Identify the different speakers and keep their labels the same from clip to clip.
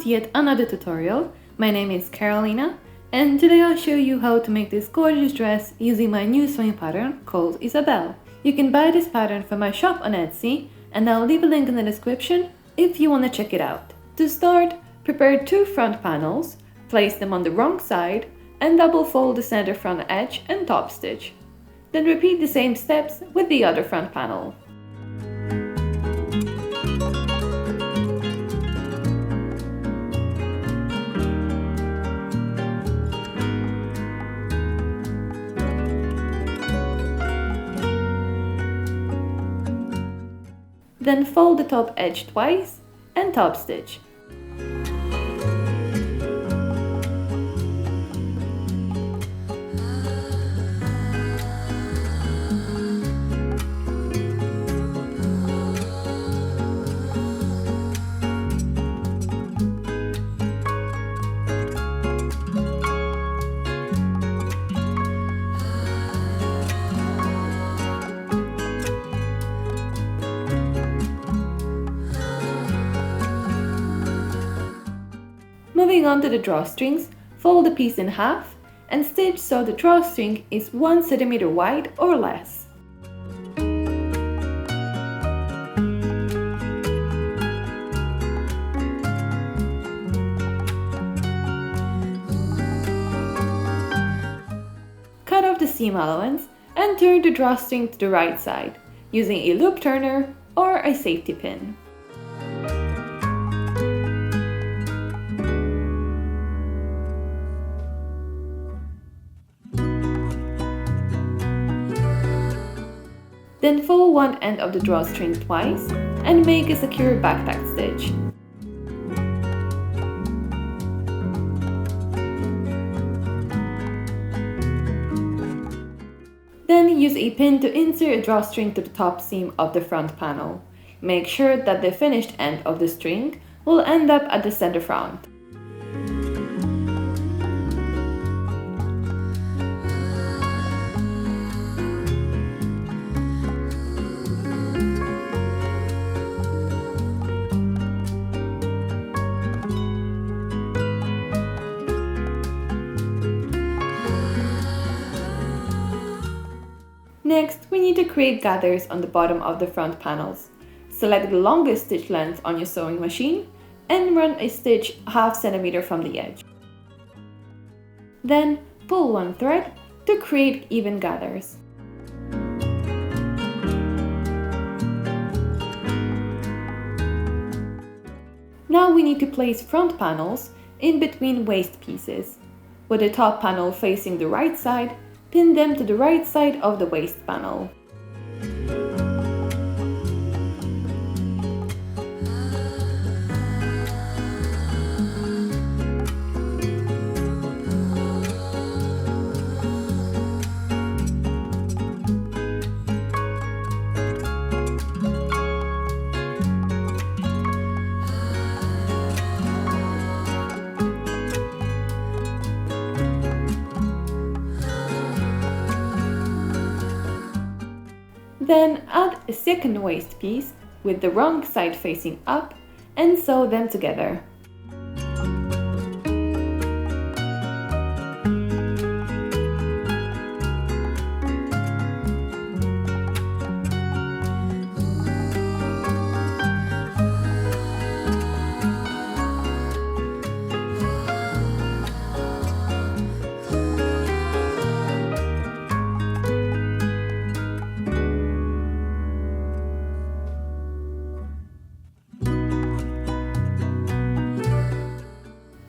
Speaker 1: to yet another tutorial. My name is Carolina, and today I'll show you how to make this gorgeous dress using my new sewing pattern called Isabelle. You can buy this pattern from my shop on Etsy, and I'll leave a link in the description if you want to check it out. To start, prepare 2 front panels, place them on the wrong side, and double fold the center front edge and top stitch. Then repeat the same steps with the other front panel. Then fold the top edge twice and top stitch. Moving on to the drawstrings, fold the piece in half and stitch so the drawstring is 1 cm wide or less. Cut off the seam allowance and turn the drawstring to the right side using a loop turner or a safety pin. Then fold one end of the drawstring twice and make a secure back tack stitch. Then use a pin to insert a drawstring to the top seam of the front panel. Make sure that the finished end of the string will end up at the center front. Next, we need to create gathers on the bottom of the front panels. Select the longest stitch length on your sewing machine and run a stitch 1/2 cm from the edge. Then pull one thread to create even gathers. Now we need to place front panels in between waist pieces. With the top panel facing the right side, pin them to the right side of the waist panel. Then add a second waist piece with the wrong side facing up and sew them together.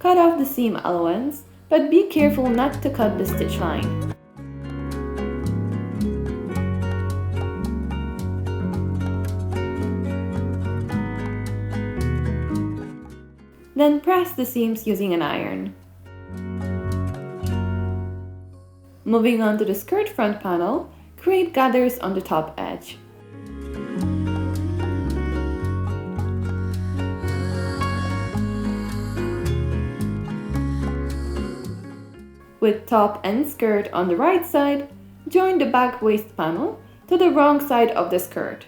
Speaker 1: Cut off the seam allowance, but be careful not to cut the stitch line. Then press the seams using an iron. Moving on to the skirt front panel, create gathers on the top edge. With top and skirt on the right side, join the back waist panel to the wrong side of the skirt.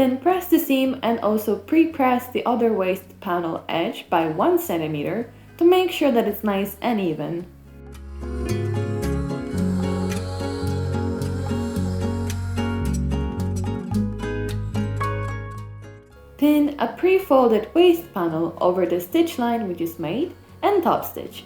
Speaker 1: Then press the seam and also pre-press the other waist panel edge by 1 cm to make sure that it's nice and even. Pin a pre-folded waist panel over the stitch line we just made and top stitch.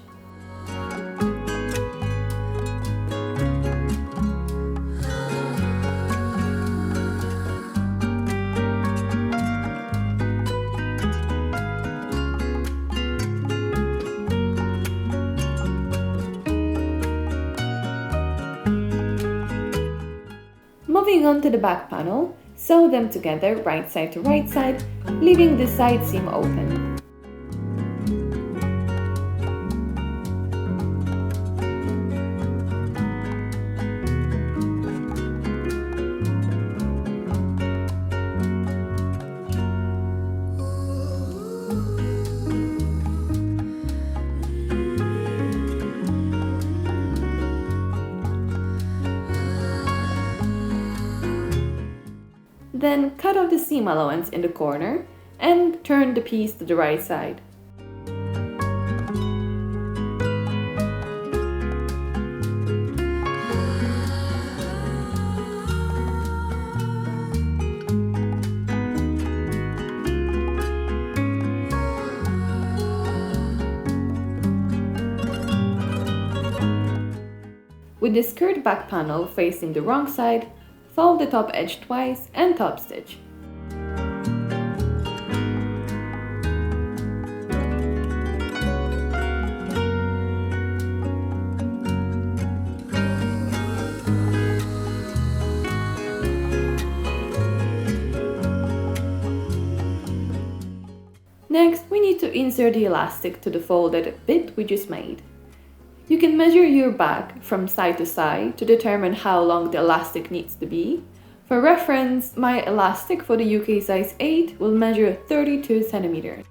Speaker 1: Moving on to the back panel, sew them together right side to right side, leaving the side seam open. Then cut off the seam allowance in the corner and turn the piece to the right side. With the skirt back panel facing the wrong side, fold the top edge twice and top stitch. Next, we need to insert the elastic to the folded bit we just made. You can measure your back from side to side to determine how long the elastic needs to be. For reference, my elastic for the UK size 8 will measure 32 centimeters.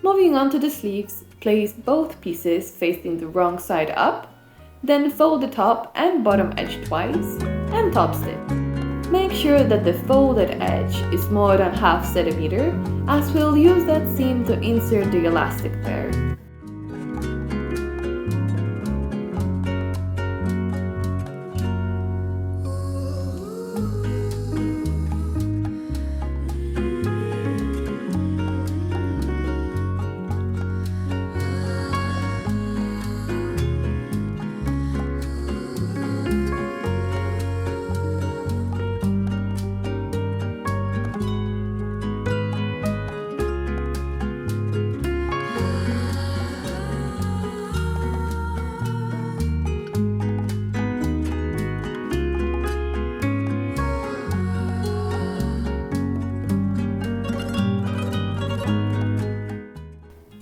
Speaker 1: Moving on to the sleeves, place both pieces facing the wrong side up, then fold the top and bottom edge twice and top stitch. Make sure that the folded edge is more than half centimeter, as we'll use that seam to insert the elastic there.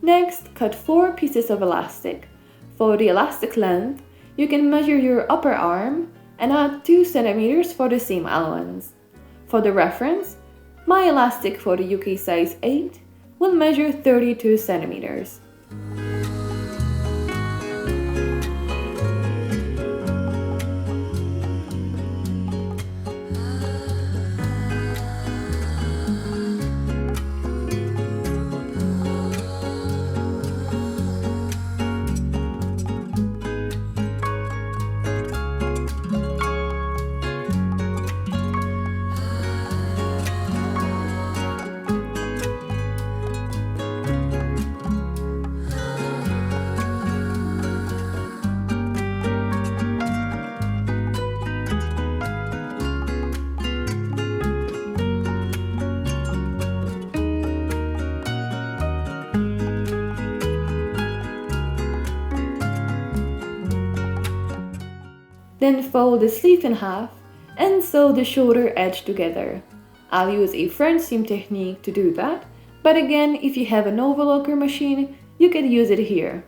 Speaker 1: Next, cut 4 pieces of elastic. For the elastic length, you can measure your upper arm and add 2 centimeters for the seam allowance. For the reference, my elastic for the UK size 8 will measure 32 centimeters. Then fold the sleeve in half and sew the shoulder edge together. I'll use a French seam technique to do that, but again, if you have an overlocker machine, you can use it here.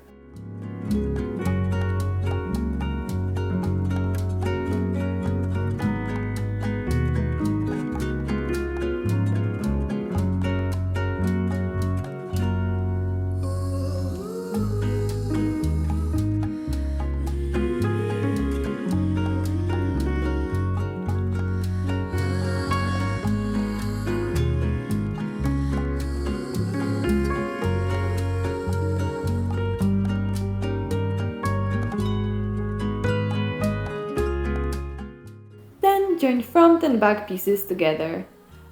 Speaker 1: join front and back pieces together.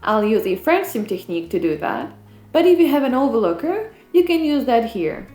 Speaker 1: I'll use a French seam technique to do that, but if you have an overlocker, you can use that here.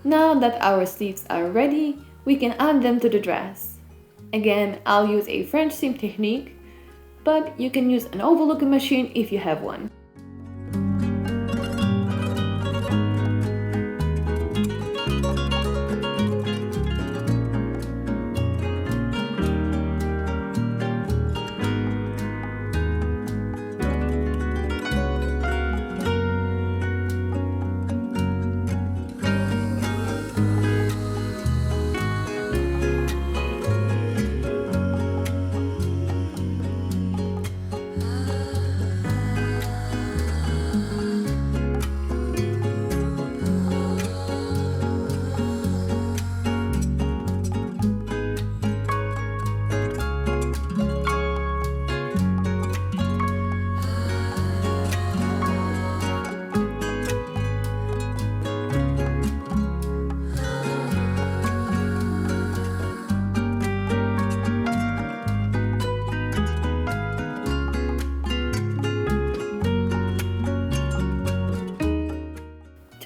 Speaker 1: Now that our sleeves are ready, we can add them to the dress. Again, I'll use a French seam technique, but you can use an overlocking machine if you have one.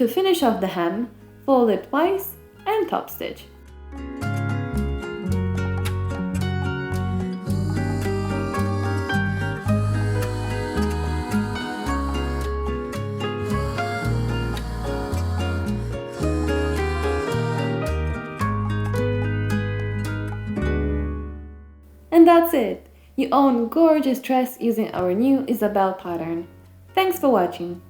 Speaker 1: To finish off the hem, fold it twice and top stitch. And that's it! You own gorgeous dress using our new Isabelle pattern. Thanks for watching!